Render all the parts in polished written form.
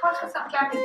Call for some clapping.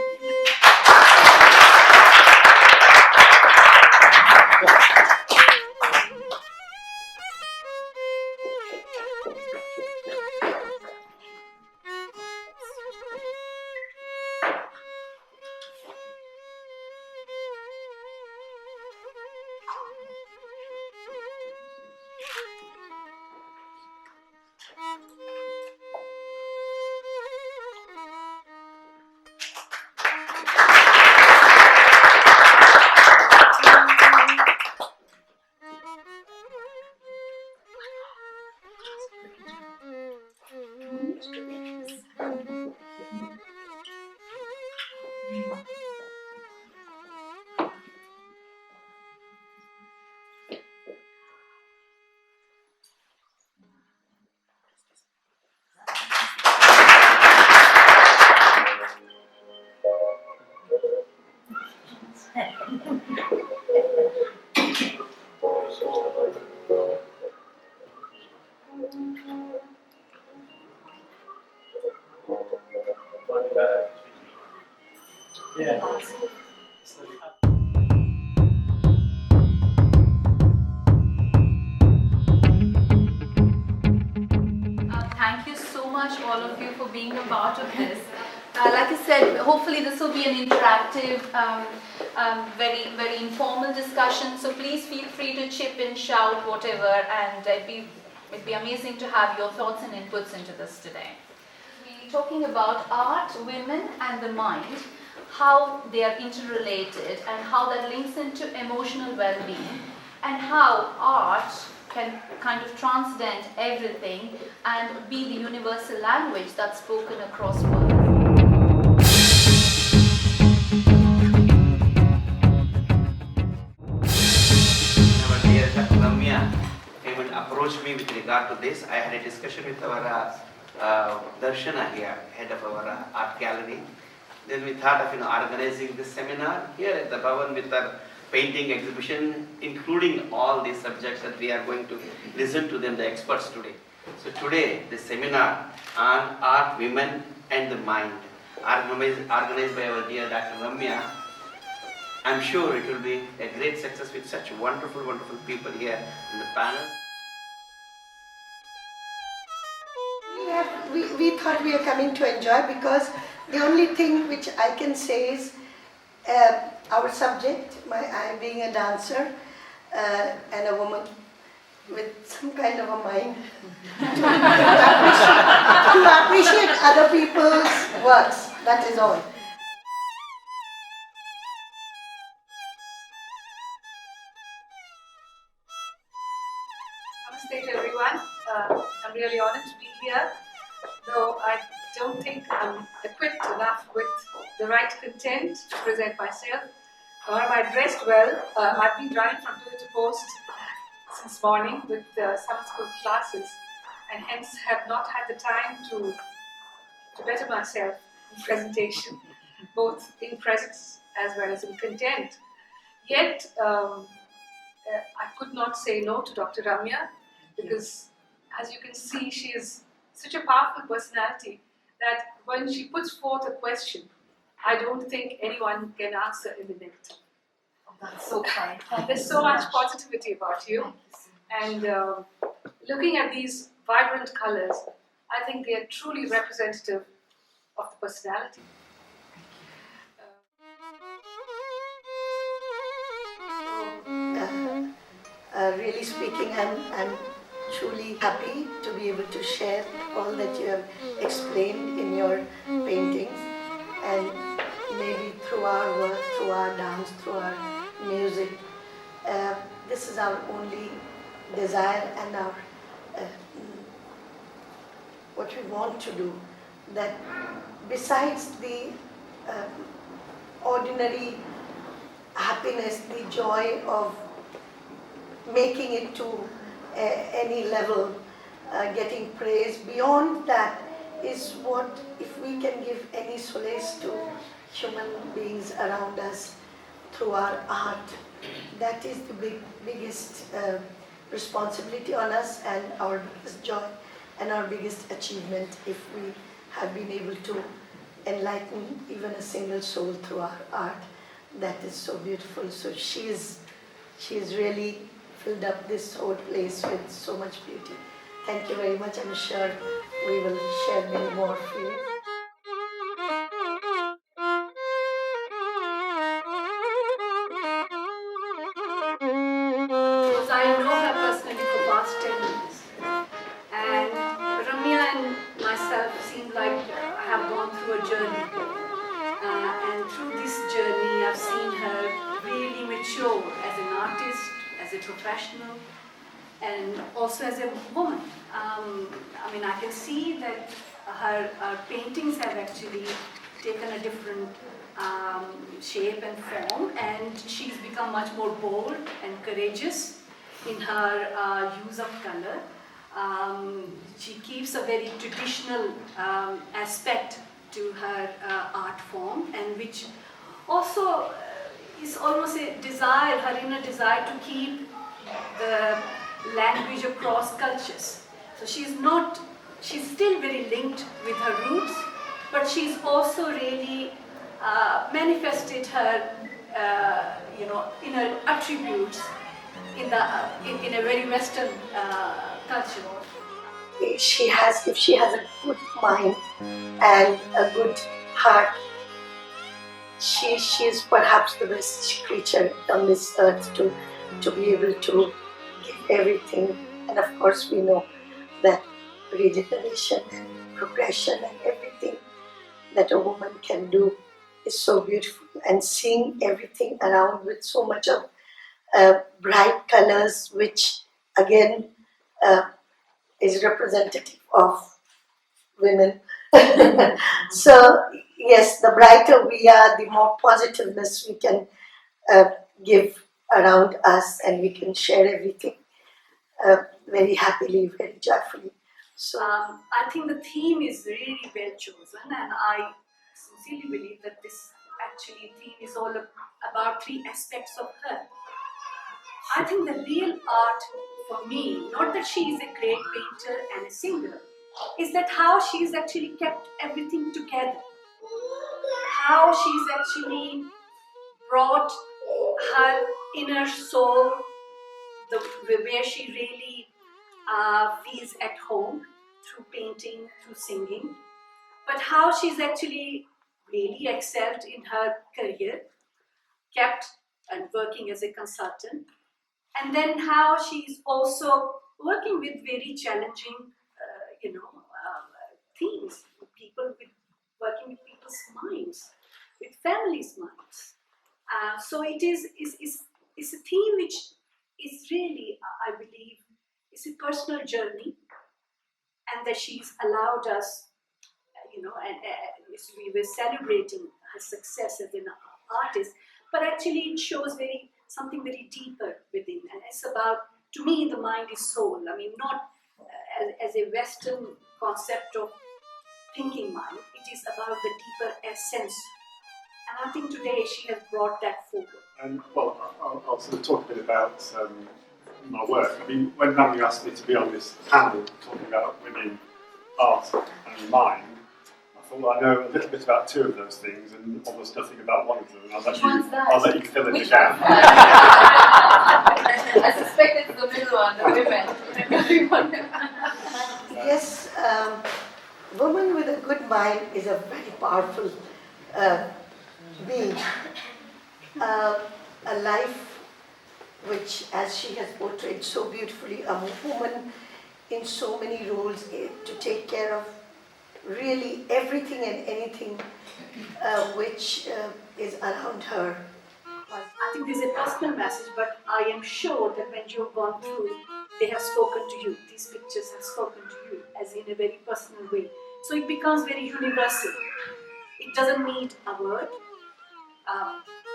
Thank you so much, all of you, for being a part of this. Like I said, hopefully this will be an interactive, very informal discussion. So please feel free to chip in, shout, whatever, and it'd be amazing to have your thoughts and inputs into this today. We're talking about art, women, and the mind, how they are interrelated, and how that links into emotional well-being, and how art can kind of transcend everything and be the universal language that's spoken across worlds. Our dear Ramya came and approached me with regard to this. I had a discussion with our Darshana here, head of our art gallery. Then we thought of organizing this seminar here at the Bhavan with our painting exhibition, including all these subjects that we are going to listen to them, the experts today. So today, the seminar on art, women and the mind, organized by our dear Dr. Ramya. I'm sure it will be a great success with such wonderful, wonderful people here in the panel. We thought we are coming to enjoy, because the only thing which I can say is our subject, I being a dancer and a woman with some kind of a mind to appreciate other people's works, that is all. Namaste to everyone. I'm really honored to be here, though I don't think I'm equipped enough with the right content to present myself, nor am I dressed well. I've been driving from pillar to post since morning with summer school classes, and hence have not had the time to better myself in presentation, both in presence as well as in content. Yet, I could not say no to Dr. Ramya, because as you can see, she is such a powerful personality that when she puts forth a question, I don't think anyone can answer in the negative. Oh, that's so kind. There's so much positivity about you, and looking at these vibrant colors, I think they are truly representative of the personality. Really speaking, I'm truly happy to be able to share all that you have explained in your paintings, and maybe through our work, through our dance, through our music. This is our only desire and our what we want to do, that besides the ordinary happiness, the joy of making it to any level, getting praise, beyond that is what, if we can give any solace to human beings around us through our art, that is the biggest responsibility on us, and our biggest joy and our biggest achievement, if we have been able to enlighten even a single soul through our art. That is so beautiful. So she is really filled up this whole place with so much beauty. Thank you very much. I'm sure we will share many more feelings. Because I know her personally for the past 10 years. And Ramya and myself seem like I have gone through a journey. And through this journey, I've seen her really mature as an artist, as a professional, and also as a woman. I mean, I can see that her paintings have actually taken a different shape and form, and she's become much more bold and courageous in her use of color. She keeps a very traditional aspect to her art form, and which also is almost a desire, her inner desire to keep the language across cultures. So she's still very linked with her roots, but she's also really manifested her, inner attributes in a very Western culture. If she has a good mind and a good heart, she is perhaps the best creature on this earth to be able to give everything. And of course we know that regeneration and progression and everything that a woman can do is so beautiful, and seeing everything around with so much of bright colors, which again is representative of women. So yes, the brighter we are, the more positiveness we can give around us, and we can share everything very happily, very joyfully. So I think the theme is really well chosen, and I sincerely believe that this actually theme is all about three aspects of her. I think the real art for me, not that she is a great painter and a singer, is that how she's actually kept everything together. How she's actually brought her inner soul, where she really feels at home through painting, through singing, but how she's actually really excelled in her career, kept and working as a consultant, and then how she's also working with very challenging, themes, working with people's minds, with families' minds. So it is a theme which is really, I believe, is a personal journey, and that she's allowed us, we were celebrating her success as an artist, but actually it shows something very deeper within, and it's about, to me, the mind is soul. I mean, not as a Western concept of thinking mind, it is about the deeper essence. And I think today she has brought that forward. And well, I'll sort of talk a bit about my work. I mean, when Ramya asked me to be on this panel talking about women, art and mind, I thought, well, I know a little bit about two of those things and almost nothing about one of them. And I'll let you fill in the gap. I suspect it's the middle one, the women. yes, woman with a good mind is a very powerful being. A life which, as she has portrayed so beautifully, a woman in so many roles to take care of really everything and anything which is around her. I think there's a personal message, but I am sure that when you've gone through, they have spoken to you. These pictures have spoken to you as in a very personal way. So it becomes very universal. It doesn't need a word.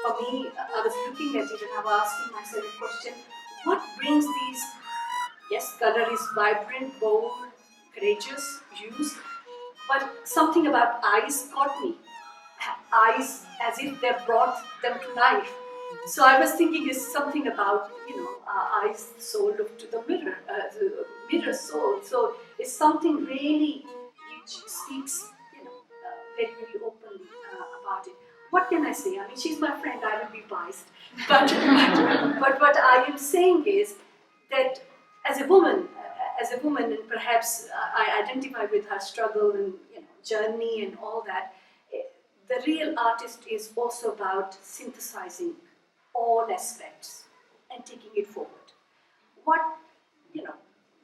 For me, I was looking at it and I was asking myself a question: what brings these? Yes, color is vibrant, bold, courageous, hues, but something about eyes caught me. Eyes as if they brought them to life. So I was thinking, it's something about, eyes soul to the mirror, the mirror soul. So it's something really which speaks, very, very openly about it. What can I say? I mean, she's my friend, I will be biased. But what I am saying is that as a woman, and perhaps I identify with her struggle and journey and all that, the real artist is also about synthesizing all aspects and taking it forward. What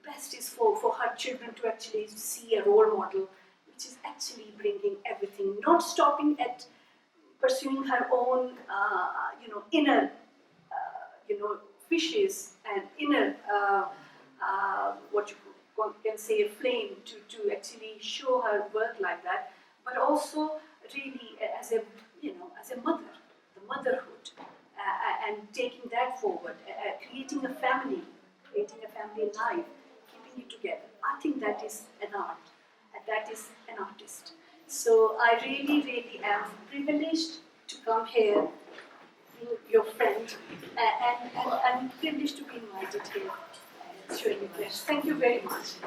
best is for her children to actually see a role model which is actually bringing everything, not stopping at pursuing her own inner wishes and inner what you can say a flame to actually show her work like that, but also really as a mother, the motherhood, and taking that forward, creating a family life, keeping it together. I think that is an art, and that is an artist. So I really, really am privileged to come here, being your friend, and I'm privileged to be invited here. It's really a pleasure. Thank you very much.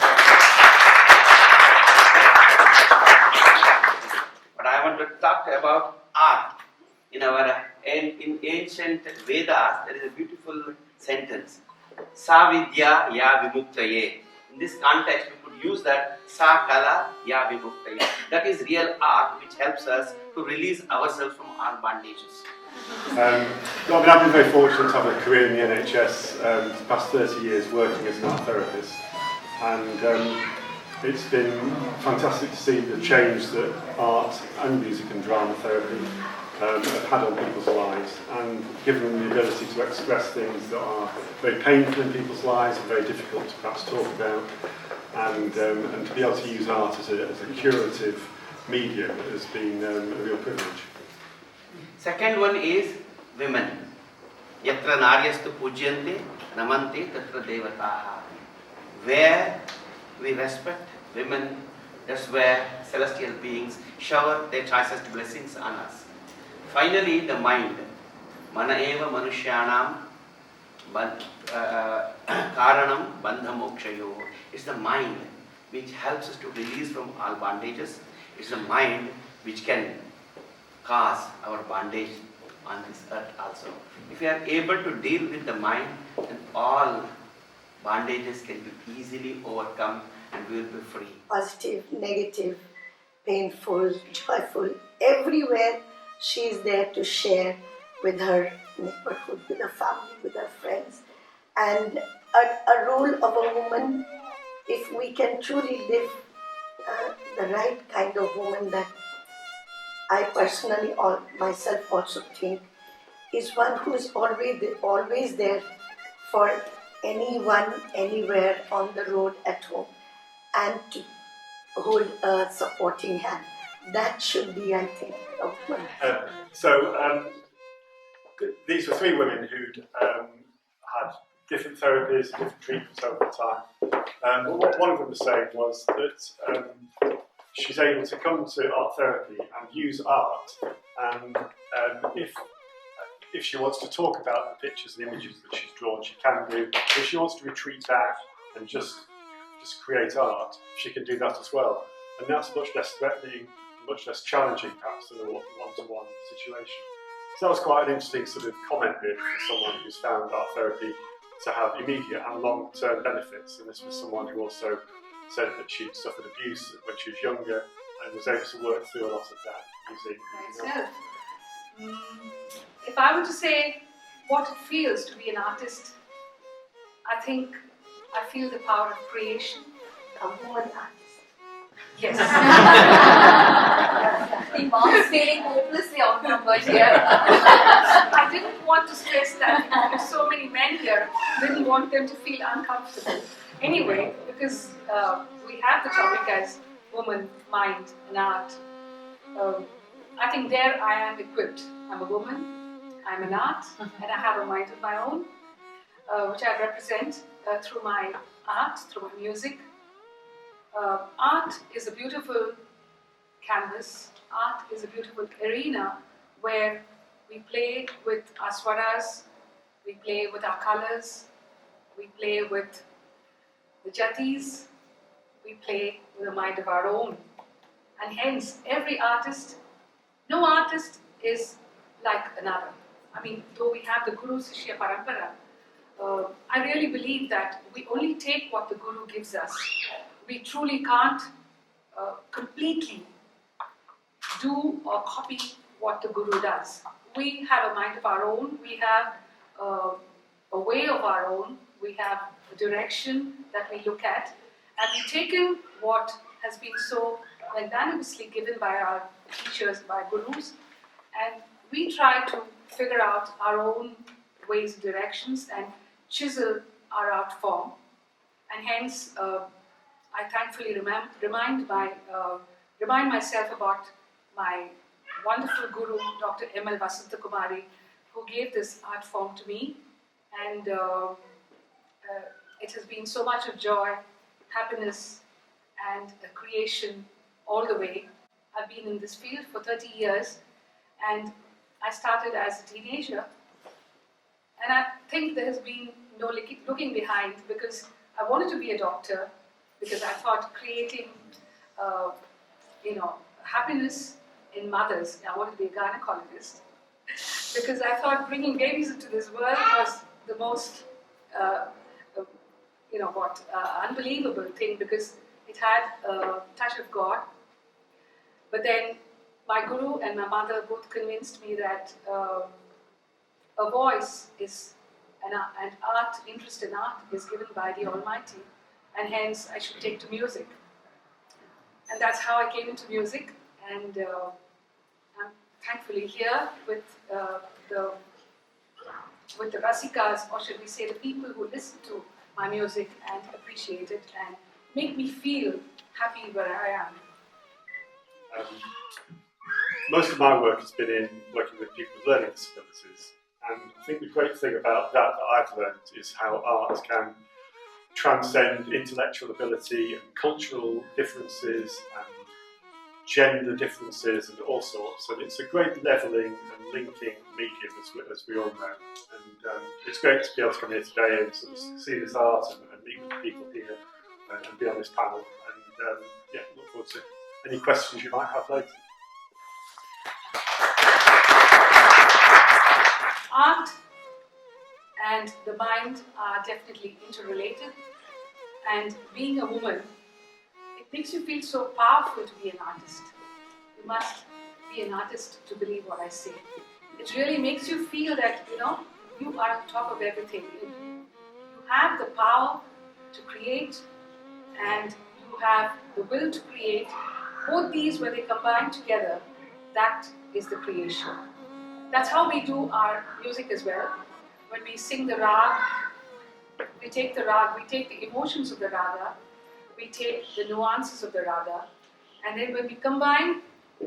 But I want to talk about art. In ancient Vedas, there is a beautiful sentence: Sa Vidya ya vimuktaye. In this context, we could use that Sa Kala ya vimuktaye. That is real art, which helps us to release ourselves from our bondages. I've been very fortunate to have a career in the NHS, the past 30 years working as an art therapist, and it's been fantastic to see the change that art and music and drama therapy have had on people's lives, and given them the ability to express things that are very painful in people's lives and very difficult to perhaps talk about, and to be able to use art as a curative medium has been a real privilege. Second one is women. Yatra naryastu pujyante namante tatra devataha. Where we respect women, that's where celestial beings shower their choicest blessings on us. Finally, the mind. Mana eva manushyanam karanam bandha mokshayo. It's the mind which helps us to release from all bondages. It's the mind which can cause our bondage on this earth also. If we are able to deal with the mind, then all bondages can be easily overcome and we will be free. Positive, negative, painful, joyful, everywhere she is there to share with her neighborhood, with her family, with her friends. And a role of a woman, if we can truly live the right kind of woman that I personally myself also think is one who is always there for anyone, anywhere, on the road, at home, and to hold a supporting hand. That should be, I think, a woman. These were three women who'd had different therapies, different treatments over time. But what one of them was saying was that she's able to come to art therapy and use art, and if she wants to talk about the pictures and images that she's drawn, she can do. If she wants to retreat back and just create art, she can do that as well. And that's much less threatening, much less challenging perhaps than a one-to-one situation. So that was quite an interesting sort of comment really for someone who's found art therapy to have immediate and long-term benefits. And this was someone who also said that she'd suffered abuse when she was younger and was able to work through a lot of that using art. If I were to say what it feels to be an artist, I think I feel the power of creation. A woman artist. Yes. The mom's feeling hopelessly outnumbered here. I didn't want to stress that there's so many men here, didn't want them to feel uncomfortable. Anyway, because we have the topic as woman, mind, and art, I think there I am equipped. I'm a woman, I'm an art, and I have a mind of my own, which I represent through my art, through my music. Art is a beautiful canvas. Art is a beautiful arena where we play with our swaras, we play with our colors, we play with the jatis, we play with a mind of our own. And hence, every artist, no artist is like another. I mean, though we have the Guru Sishya Parampara, I really believe that we only take what the Guru gives us. We truly can't completely do or copy what the Guru does. We have a mind of our own, we have a way of our own, we have a direction that we look at, and we've taken what has been so magnanimously given by our teachers, by Gurus, and we try to figure out our own ways, directions, and chisel our art form. And hence, I thankfully remind myself about my wonderful Guru, Dr. M.L. Vasanta Kumari, who gave this art form to me, and it has been so much of joy, happiness, and creation all the way. I've been in this field for 30 years, and I started as a teenager, and I think there has been no looking behind, because I wanted to be a doctor, because I thought creating, happiness in mothers. I wanted to be a gynecologist, because I thought bringing babies into this world was the most, unbelievable thing, because it had a touch of God. But then my Guru and my mother both convinced me that a voice is an art, interest in art is given by the Almighty, and hence I should take to music. And that's how I came into music, and I'm thankfully here with the Rasikas, or should we say the people who listen to my music and appreciate it and make me feel happy where I am. Most of my work has been in working with people with learning disabilities, and I think the great thing about that I've learned is how art can transcend intellectual ability and cultural differences and gender differences and all sorts. And it's a great levelling and linking medium, as we all know. And it's great to be able to come here today and sort of see this art and meet with the people here and be on this panel. And look forward to any questions you might have later. Art and the mind are definitely interrelated, and being a woman, it makes you feel so powerful to be an artist. You must be an artist to believe what I say. It really makes you feel that, you are on top of everything. You have the power to create and you have the will to create. Both these, when they combine together, that is the creation. That's how we do our music as well. When we sing the rag, we take the rag, we take the emotions of the raga, we take the nuances of the raga, and then when we combine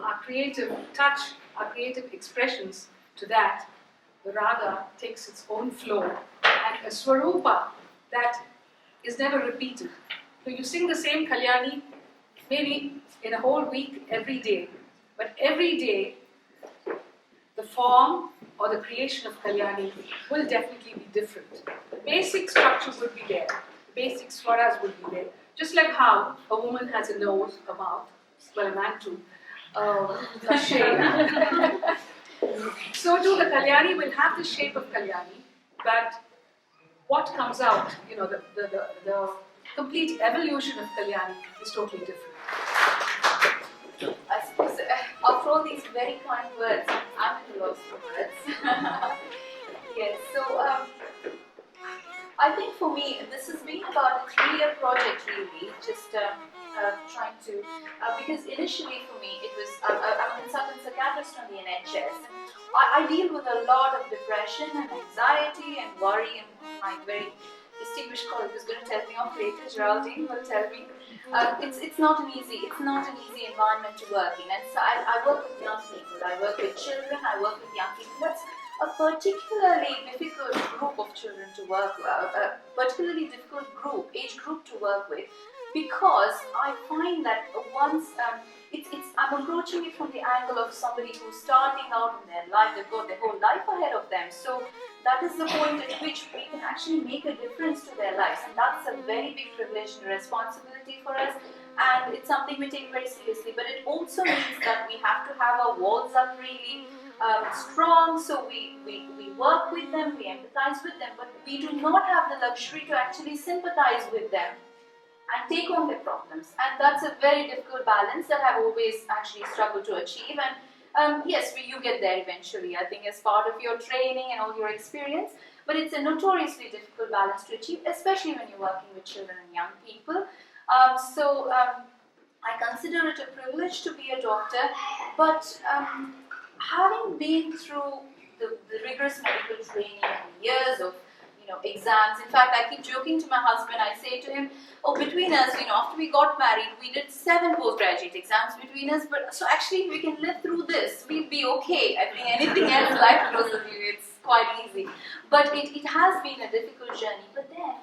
our creative touch, our creative expressions to that, the raga takes its own flow and a swarupa that is never repeated. So you sing the same Kalyani maybe in a whole week every day, but every day the form or the creation of Kalyani will definitely be different. The basic structure would be there, the basic swaras would be there. Just like how a woman has a nose, a mouth, well, a man too, a shape. So too the Kalyani will have the shape of Kalyani, but what comes out, the complete evolution of Kalyani is totally different. I suppose after all these very kind words, I'm at a loss for words. Yes, so I think for me, this has been about a 3-year project really, just trying to, because initially for me it was, I'm a consultant psychiatrist on the NHS, and I deal with a lot of depression and anxiety and worry, and my very distinguished colleague is going to tell me off later, Geraldine will tell me. It's not an easy environment to work in, and so I work with young people, I work with children, I work with young people. That's a particularly difficult group of children to work with, a particularly difficult age group to work with, because I find that once I'm approaching it from the angle of somebody who's starting out in their life, they've got their whole life ahead of them. So that is the point at which we can actually make a difference to their lives, and that's a very big privilege and responsibility for us, and it's something we take very seriously. But it also means that we have to have our walls up really strong, so we work with them, we empathize with them, but we do not have the luxury to actually sympathize with them and take on their problems. And that's a very difficult balance that I've always actually struggled to achieve. And yes, you get there eventually, I think, as part of your training and all your experience, but it's a notoriously difficult balance to achieve, especially when you're working with children and young people. I consider it a privilege to be a doctor, but having been through the rigorous medical training and years of exams. In fact, I keep joking to my husband. I say to him, between us, after we got married, we did 7 postgraduate exams between us. But so actually, if we can live through this, we'll be okay. I think anything else, life throws at you. It's quite easy. But it has been a difficult journey. But then,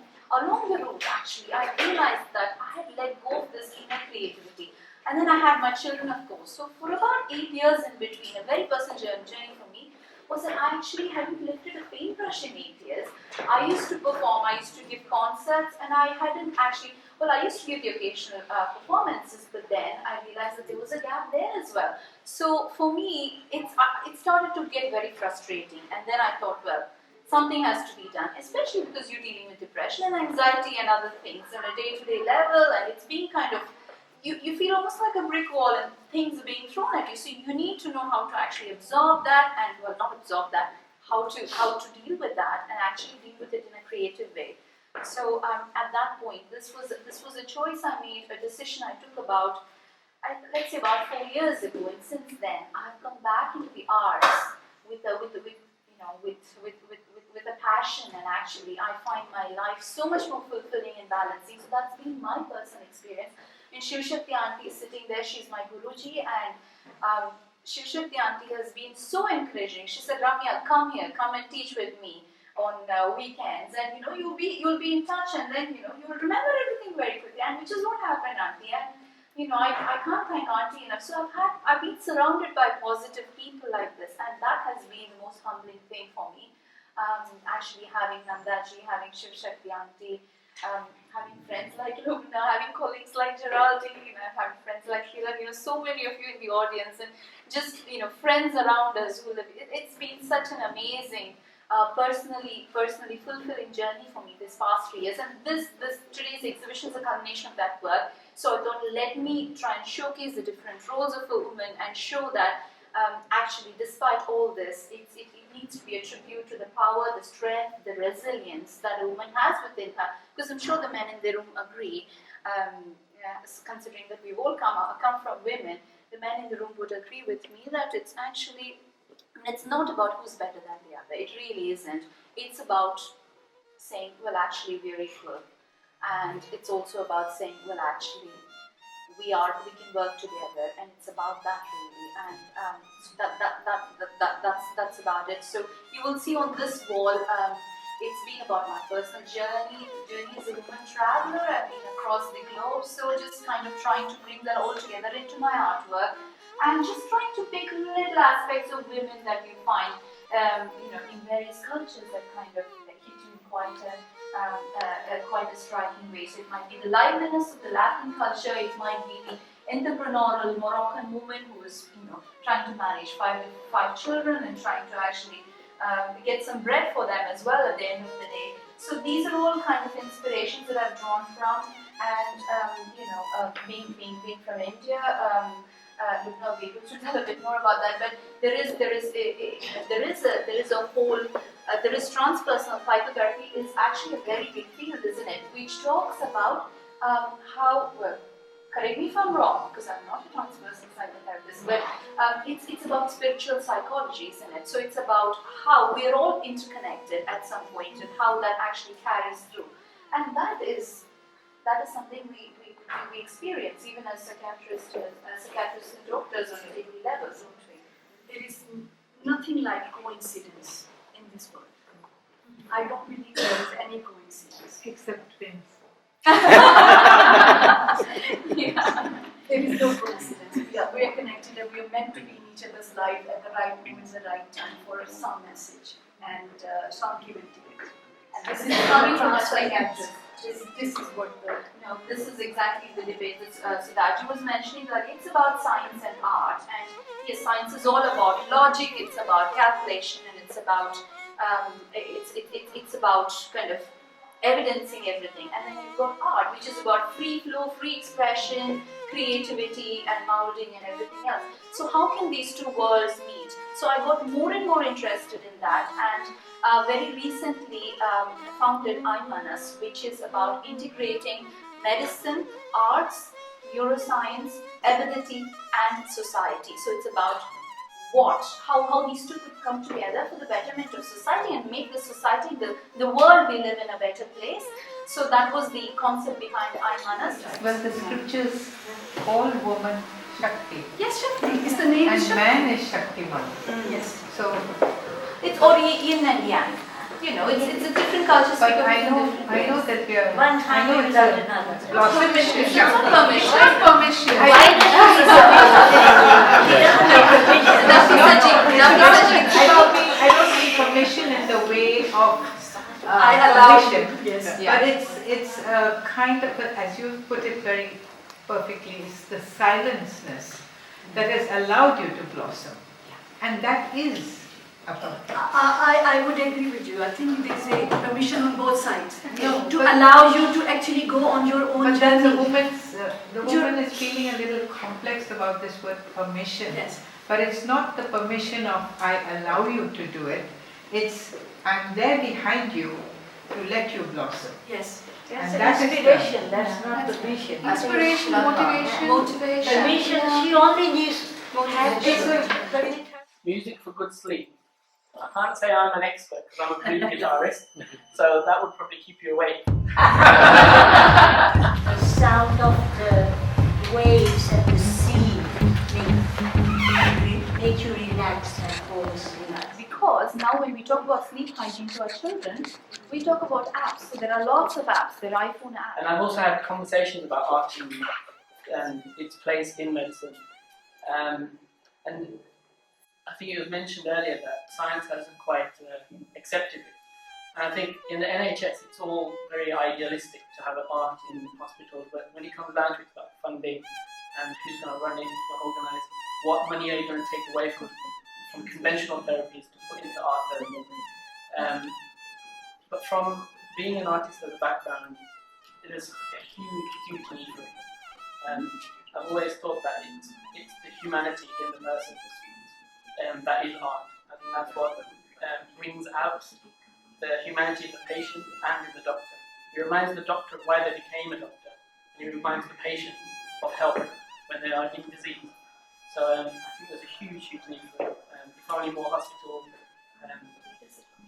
along the road, actually, I realized that I had let go of this inner creativity. And then I had my children, of course. So for about 8 years in between, a very personal journey for me was that I actually hadn't lifted a paintbrush in 8 years. I used to perform, I used to give concerts, and I hadn't actually, I used to give the occasional performances, but then I realized that there was a gap there as well. So for me, it started to get very frustrating, and then I thought, something has to be done, especially because you're dealing with depression and anxiety and other things on a day-to-day level, and it's being kind of, you feel almost like a brick wall and things are being thrown at you. So you need to know how to actually absorb that and, not absorb that, how to deal with that and actually deal with it in a creative way. So at that point, this was a choice I made, a decision I took about let's say about 4 years ago, and since then, I've come back into the arts with a passion, and actually, I find my life so much more fulfilling and balancing. So that's been my personal experience. And Shiv Shakti Auntie is sitting there. She's my Guruji, and Shiv Shakti Auntie has been so encouraging. She said, Ramya, come here, come and teach with me on weekends, and you'll be in touch, and then you will remember everything very quickly, and which is what happened, Auntie. And I can't thank Auntie enough. So I've been surrounded by positive people like this, and that has been the most humbling thing for me. Actually having Nandaji, having Shiv Shakti Auntie, having friends like Lubna, having colleagues like Geraldine, having friends like Hila, so many of you in the audience, and just friends around us who live. It's been such an amazing, personally fulfilling journey for me this past 3 years, and this today's exhibition is a culmination of that work. So I thought, let me try and showcase the different roles of a woman and show that actually, despite all this, it needs to be a tribute to the power, the strength, the resilience that a woman has within her. Because I'm sure the men in the room agree, considering that we've all come from women, the men in the room would agree with me that it's not about who's better than the other. It really isn't. It's about saying, well, actually, we're equal. And it's also about saying, well, actually, we can work together, and it's about that really, and so that's about it. So you will see on this wall, it's been about my personal journey as a woman traveler. I've been across the globe, so just kind of trying to bring that all together into my artwork, and just trying to pick little aspects of women that you find, in various cultures that kind of hit you in quite a striking way. So it might be the liveliness of the Latin culture, it might be the entrepreneurial Moroccan woman who is, trying to manage five children and trying to actually get some bread for them as well at the end of the day. So these are all kind of inspirations that I've drawn from, and being from India. Lubna will be able to tell a bit more about that, but there is transpersonal psychotherapy is actually a very big field, isn't it? Which talks about how, well, correct me if I'm wrong, because I'm not a transpersonal psychotherapist, but it's about spiritual psychology, isn't it? So it's about how we're all interconnected at some point, and how that actually carries through, and that is something we experience even as psychiatrists and doctors on a daily level, don't we? There is nothing like coincidence in this world. I don't believe there is any coincidence. Except twins. Yeah. There is no coincidence. We are connected, and we are meant to be in each other's life at the right moment, at the right time for some message and some give and take. And this is coming from a psychiatrist. This is what this is exactly the debate that Siddharth was mentioning, that it's about science and art, and yes, science is all about logic, it's about calculation, and it's about it's about kind of evidencing everything. And then you've got art, which is about free flow, free expression, creativity, and molding, and everything else. So how can these two worlds meet? So I got more and more interested in that, and very recently founded iManas, which is about integrating medicine, arts, neuroscience, ability, and society. So it's about how these two could come together for the betterment of society and make the society, the world we live in, a better place. So that was the concept behind iManas. Well, the scriptures call woman Shakti. Yes, Shakti is the name. And man is Shaktiman. Yes. So it's or yin and yang. It's a different culture. but I know that we are. One I know time it's without a another. permission. It's not permission. Not permission. I don't need permission in the way of I allow permission. Yes. Yeah. But it's a kind of, as you put it very perfectly, it's the silenceness that has allowed you to blossom. And that is a purpose. I would agree with you. I think there's a permission on both sides No, to but- allow you to actually go on your own But then journey. the woman is feeling a little complex about this word permission. Yes. But it's not the permission of I allow you to do it. It's I'm there behind you to let you blossom. Yes. And That's that an is inspiration, that's not the mission. Inspiration, motivation. The mission, she only needs to have this. Music for good sleep. I can't say I'm an expert because I'm a blues guitarist, so that would probably keep you awake. The sound of the waves and the sea make you relax and fall asleep. Because now when we talk about sleep hygiene to our children, we talk about apps. So there are lots of apps, there are iPhone apps. And I've also had conversations about art and its place in medicine. And I think it was mentioned earlier that science hasn't quite accepted it. And I think in the NHS it's all very idealistic to have an art in hospitals, but when it comes down to it, it's about funding and who's going to run it, who's going to organise it, what money are you going to take away from conventional therapies to put into art therapy. But from being an artist as a background, it is a huge need for it. I've always thought that it's the humanity in the person that is art. I think that's what brings out the humanity in the patient and in the doctor. It reminds the doctor of why they became a doctor, and it reminds the patient of help when they are in disease. So I think there's a huge need for it. If only more hospitals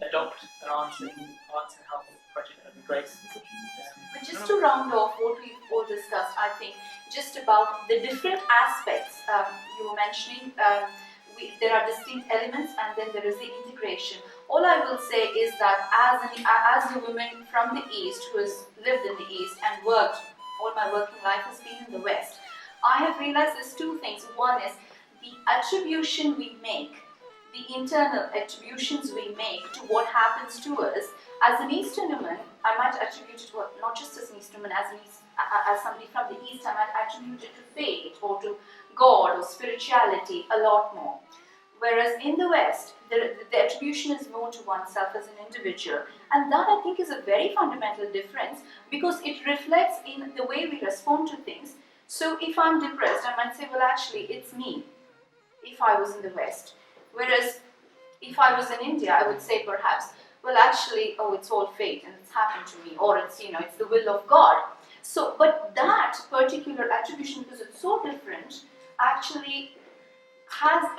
adopt an arts and health project, that'd be great. But just to round off what we've all discussed, I think just about the different aspects you were mentioning, there are distinct elements and then there is the integration. All I will say is that as a woman from the East who has lived in the East and worked, all my working life has been in the West, I have realized there's two things. One is the attribution we make, the internal attributions we make to what happens to us. As an Eastern woman, I might attribute it to, not just as an Eastern woman, as somebody from the East, I might attribute it to fate or to God or spirituality a lot more. Whereas in the West, the attribution is more to oneself as an individual. And that I think is a very fundamental difference because it reflects in the way we respond to things. So if I'm depressed, I might say, well, actually, it's me, if I was in the West. Whereas if I was in India, I would say perhaps, well, actually, oh, it's all fate and it's happened to me, or it's, it's the will of God. So, but that particular attribution, because it's so different, actually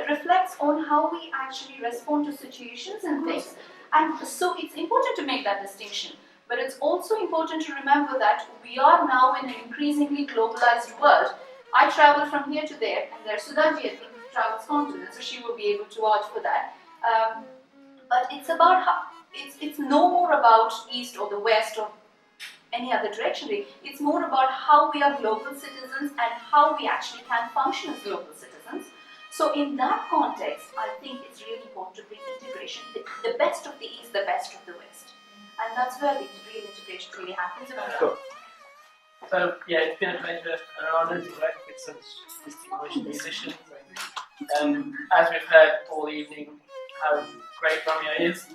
reflects on how we actually respond to situations and things. And so it's important to make that distinction. But it's also important to remember that we are now in an increasingly globalized world. I travel from here to there, and there's Sudhaji, I think, travels continents, so she will be able to vouch for that. But it's about how, it's no more about East or the West or any other direction. It's more about how we are global citizens and how we actually can function as global citizens. So in that context, I think it's really important to bring integration. The best of the East, the best of the West. And that's where the real integration really happens. Cool. So yeah, it's been a pleasure and an honour to work with such distinguished musicians. And as we've heard all evening how great Ramya is,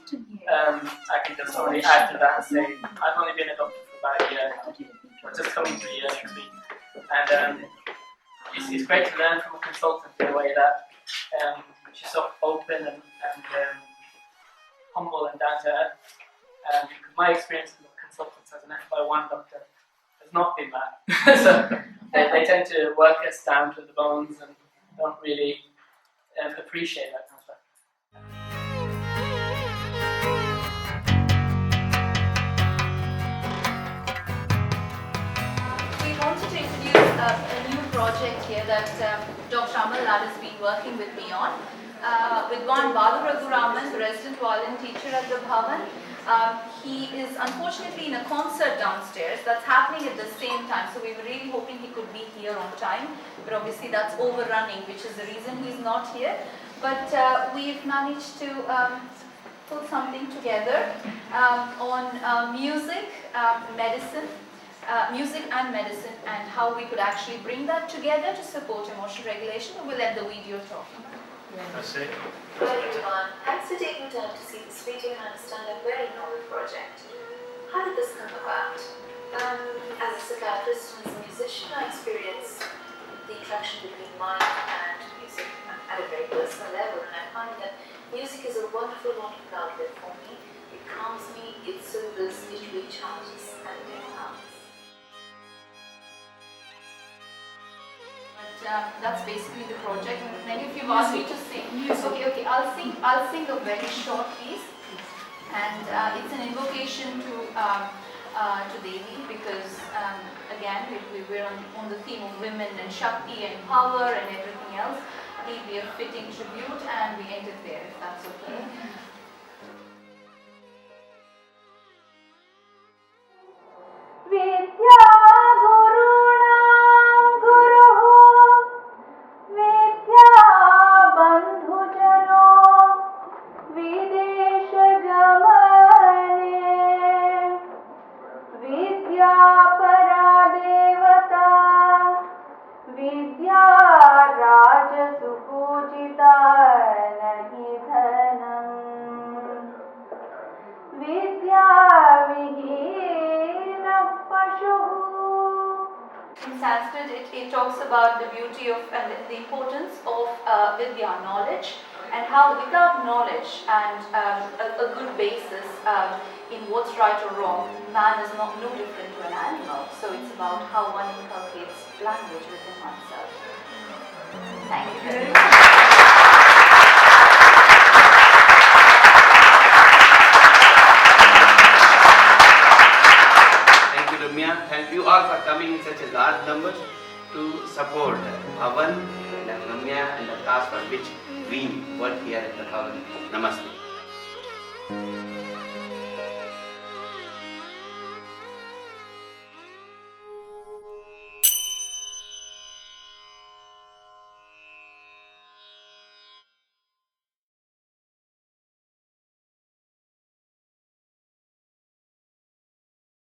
I can just only add to that and say I've only been a doctor for about a year now. I'm just coming to a year next week. And it's great to learn from a consultant in a way that she's so open and humble and down to earth. Because my experience with consultants as an FY1 doctor has not been that. So they tend to work us down to the bones and don't really appreciate that kind of stuff. We wanted to introduce a new project here that Dr. Sammilana has been working with me on. With one Raghunathan, the resident violin teacher at the Bhavan. He is unfortunately in a concert downstairs that's happening at the same time, so we were really hoping he could be here on time, but obviously that's overrunning, which is the reason he's not here. But we've managed to put something together on music, medicine, music and medicine, and how we could actually bring that together to support emotional regulation. We'll let the video talk. That's it. Hi everyone, thanks for taking time to see this video and understand a very novel project. How did this come about? As a psychiatrist and as a musician, I experience the attraction between mind and music at a very personal level, and I find that music is a wonderful, wonderful outlet for me. It calms me, it soothes, it that's basically the project. And many of you have asked me to sing. Okay, I'll sing a very short piece, and it's an invocation to Devi, because again we're on the theme of women and Shakti and power and everything else. It will be a fitting tribute, and we end it there, if that's okay. Vidya Gurunam Guruhu Vidya Bandhujano Videsha Gamane Vidya Paradevata Vidya Raja Supujita Nahi Dhanam Vidya Vihina Pashuhu. In Sanskrit, it talks about the beauty of and the importance of Vidya, knowledge, and how without knowledge and a good basis in what's right or wrong, man is no different to an animal. So it's about how one inculcates language within oneself. Thank you very much. Ramya, thank you all for coming in such a large number to support Bhavan and Ramya and the cause for which we work here at the Bhavan. Namaste.